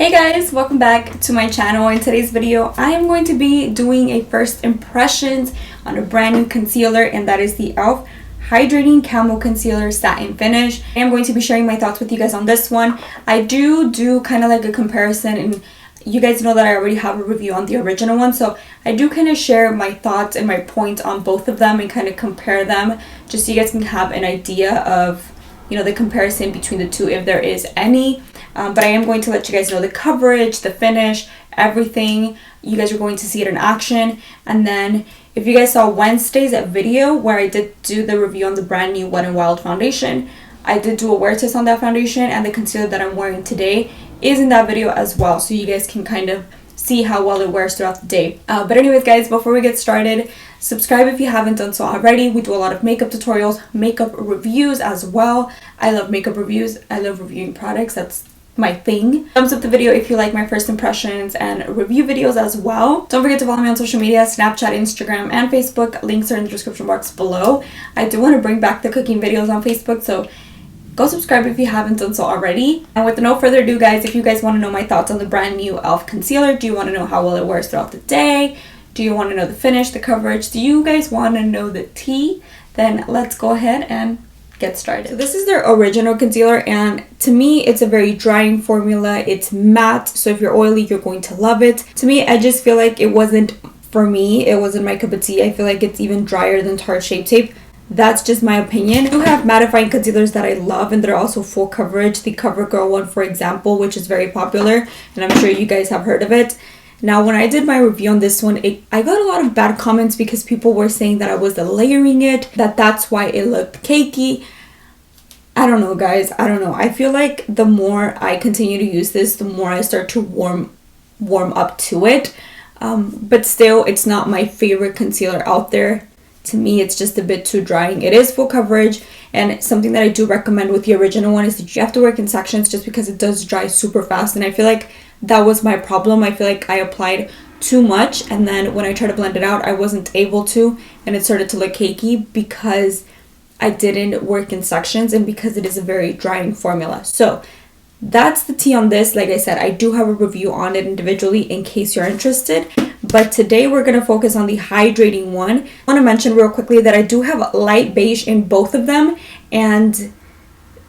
Hey guys, welcome back to my channel. In today's video, I am going to be doing a first impressions on a brand new concealer, and that is the e.l.f. Hydrating Camo Concealer Satin Finish. I am going to be sharing my thoughts with you guys on this one. I do kind of like a comparison, and you guys know that I already have a review on the original one, so I do kind of share my thoughts and my points on both of them and kind of compare them just so you guys can have an idea of, you know, the comparison between the two if there is any. But I am going to let you guys know the coverage, the finish, everything. You guys are going to see it in action. And then if you guys saw Wednesday's video where I did do the review on the brand new Wet n Wild foundation, I did do a wear test on that foundation, and the concealer that I'm wearing today is in that video as well, so you guys can kind of see how well it wears throughout the day. But anyways guys, before we get started, subscribe if you haven't done so already. We do a lot of makeup tutorials, makeup reviews as well. I love makeup reviews. I love reviewing products. That's my thing. Thumbs up the video if you like my first impressions and review videos as well. Don't forget to follow me on social media, Snapchat, Instagram, and Facebook. Links are in the description box below. I do want to bring back the cooking videos on Facebook, so go subscribe if you haven't done so already. And with no further ado guys, if you guys want to know my thoughts on the brand new e.l.f. concealer, do you want to know how well it wears throughout the day? Do you want to know the finish, the coverage? Do you guys want to know the tea? Then let's go ahead and get started. So this is their original concealer, and to me it's a very drying formula. It's matte, so if you're oily you're going to love it. To me, I just feel like it wasn't for me. It wasn't my cup of tea. I feel like it's even drier than Tarte Shape Tape. That's just my opinion. I do have mattifying concealers that I love, and they're also full coverage. The CoverGirl one, for example, which is very popular, and I'm sure you guys have heard of it. Now, when I did my review on this one, I got a lot of bad comments because people were saying that I was layering it, that's why it looked cakey. I don't know, guys. I don't know. I feel like the more I continue to use this, the more I start to warm up to it. But still, it's not my favorite concealer out there. To me, it's just a bit too drying. It is full coverage, and something that I do recommend with the original one is that you have to work in sections just because it does dry super fast, and I feel like that was my problem. I feel like I applied too much, and then when I tried to blend it out, I wasn't able to, and it started to look cakey because I didn't work in sections and because it is a very drying formula. So that's the tea on this. Like I said, I do have a review on it individually in case you're interested. But today we're going to focus on the hydrating one. I want to mention real quickly that I do have light beige in both of them. And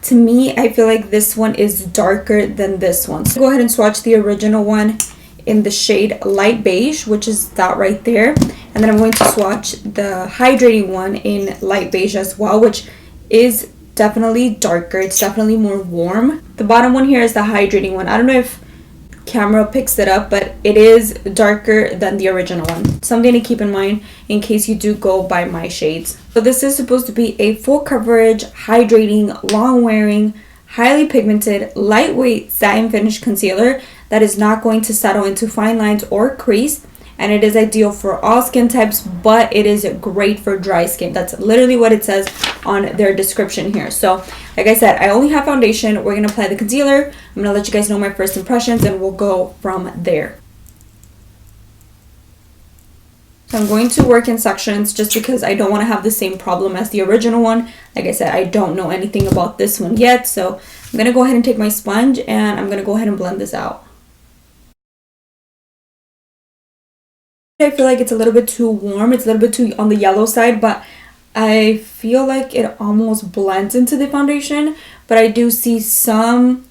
to me, I feel like this one is darker than this one. So go ahead and swatch the original one in the shade light beige, which is that right there. And then I'm going to swatch the hydrating one in light beige as well, which is definitely darker. It's definitely more warm. The bottom one here is the hydrating one. I don't know if camera picks it up, but it is darker than the original one. Something to keep in mind in case you do go by my shades. So this is supposed to be a full coverage, hydrating, long wearing, highly pigmented, lightweight satin finish concealer that is not going to settle into fine lines or crease. And it is ideal for all skin types, but it is great for dry skin. That's literally what it says on their description here. So like I said, I only have foundation. We're going to apply the concealer. I'm going to let you guys know my first impressions, and we'll go from there. So I'm going to work in sections just because I don't want to have the same problem as the original one. Like I said, I don't know anything about this one yet. So I'm going to go ahead and take my sponge, and I'm going to go ahead and blend this out. I feel like it's a little bit too warm. It's a little bit too on the yellow side, but I feel like it almost blends into the foundation. But I do see some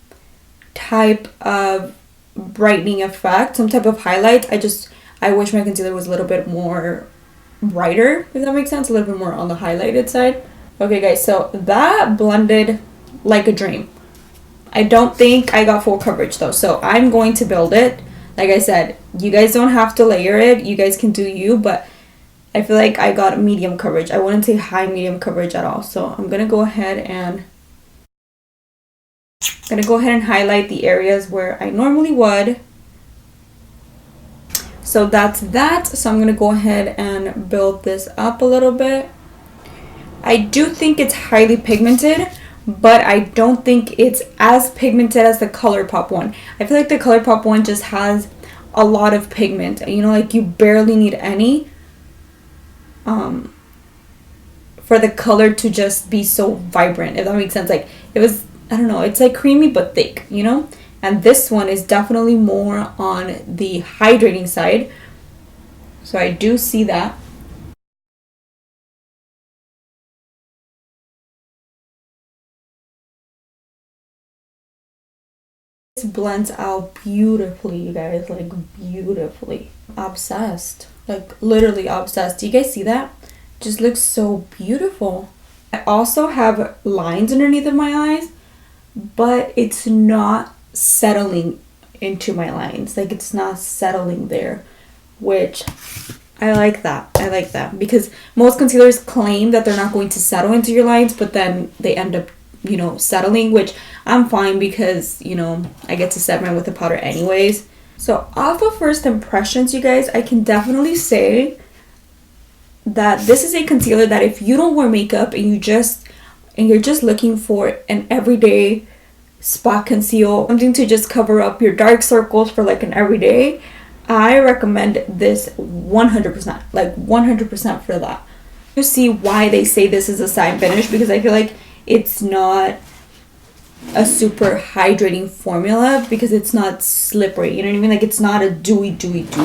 type of brightening effect, some type of highlight. I wish my concealer was a little bit more brighter, if that makes sense, a little bit more on the highlighted side. Okay guys, so that blended like a dream. I don't think I got full coverage though, so I'm going to build it. Like I said, you guys don't have to layer it. You guys can do you, but I feel like I got medium coverage. I wouldn't say high medium coverage at all. So I'm going to go ahead and highlight the areas where I normally would. So that's that. So I'm going to go ahead and build this up a little bit. I do think it's highly pigmented, but I don't think it's as pigmented as the ColourPop one. I feel like the ColourPop one just has a lot of pigment. You know, like you barely need any for the color to just be so vibrant, if that makes sense. Like it was, I don't know, it's like creamy but thick, you know? and this one is definitely more on the hydrating side. So I do see that. This blends out beautifully, you guys, like beautifully. Obsessed, like literally obsessed. Do you guys see that? Just looks so beautiful. I also have lines underneath of my eyes, but it's not settling into my lines. Like it's not settling there, which I like that. I like that because most concealers claim that they're not going to settle into your lines, but then they end up, you know, settling, which I'm fine because, you know, I get to set mine with the powder anyways. So off of first impressions, you guys, I can definitely say that this is a concealer that if you don't wear makeup and you're just looking for an everyday spot conceal, something to just cover up your dark circles for like an everyday, I recommend this 100%, like 100% for that. You see why they say this is a satin finish, because I feel like it's not a super hydrating formula because it's not slippery, you know what I mean? Like it's not a dewy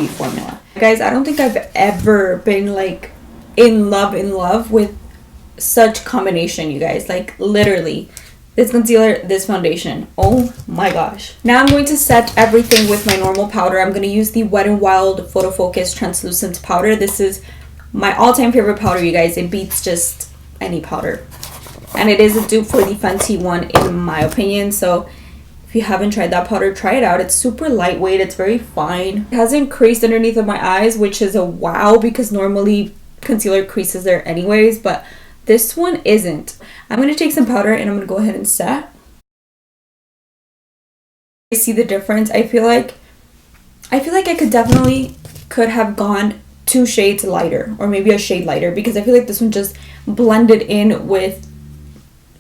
formula. Guys, I don't think I've ever been like in love with such combination, you guys. Like literally, this concealer, this foundation, oh my gosh. Now I'm going to set everything with my normal powder. I'm going to use the Wet n Wild Photo Focus Translucent Powder. This is my all-time favorite powder, you guys. It beats just any powder. And it is a dupe for the Fenty one in my opinion. So if you haven't tried that powder, try it out. It's super lightweight. It's very fine. It hasn't creased underneath of my eyes, which is a wow because normally concealer creases there anyways, but this one isn't. I'm going to take some powder and I'm going to go ahead and set. I see the difference. I feel like I could have gone 2 shades lighter or maybe a shade lighter because I feel like this one just blended in with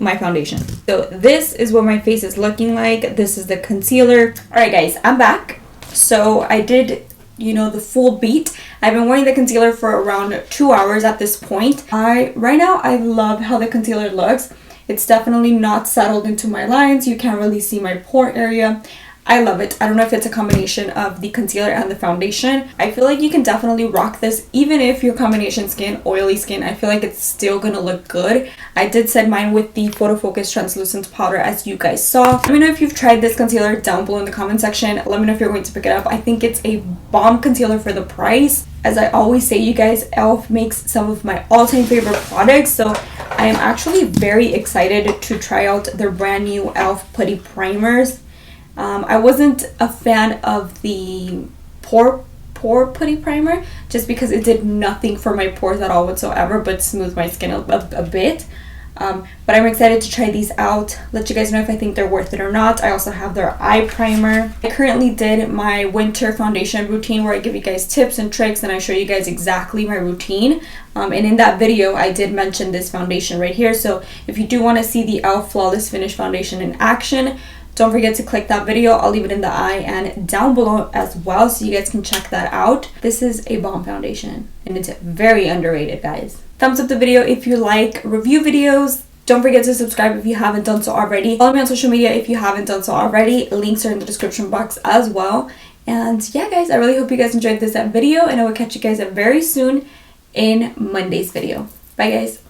my foundation. So this is what my face is looking like. This is the concealer. All right guys, I'm back. So I did, you know, the full beat. I've been wearing the concealer for around 2 hours at this point. Right now I love how the concealer looks. It's definitely not settled into my lines. You can't really see my pore area. I love it. I don't know if it's a combination of the concealer and the foundation. I feel like you can definitely rock this even if you're combination skin, oily skin. I feel like it's still gonna look good. I did set mine with the Photo Focus Translucent Powder as you guys saw. Let me know if you've tried this concealer down below in the comment section. Let me know if you're going to pick it up. I think it's a bomb concealer for the price. As I always say, you guys, e.l.f. makes some of my all-time favorite products. So I am actually very excited to try out their brand new e.l.f. Putty Primers. I wasn't a fan of the pore putty primer just because it did nothing for my pores at all whatsoever, but smoothed my skin a bit. But I'm excited to try these out, let you guys know if I think they're worth it or not. I also have their eye primer. I currently did my winter foundation routine where I give you guys tips and tricks and I show you guys exactly my routine. And in that video I did mention this foundation right here, so if you do want to see the e.l.f. Flawless Finish Foundation in action, don't forget to click that video. I'll leave it in the eye and down below as well so you guys can check that out. This is a bomb foundation and it's very underrated, guys. Thumbs up the video if you like review videos. Don't forget to subscribe if you haven't done so already. Follow me on social media if you haven't done so already. Links are in the description box as well. And yeah, guys, I really hope you guys enjoyed this video and I will catch you guys very soon in Monday's video. Bye, guys.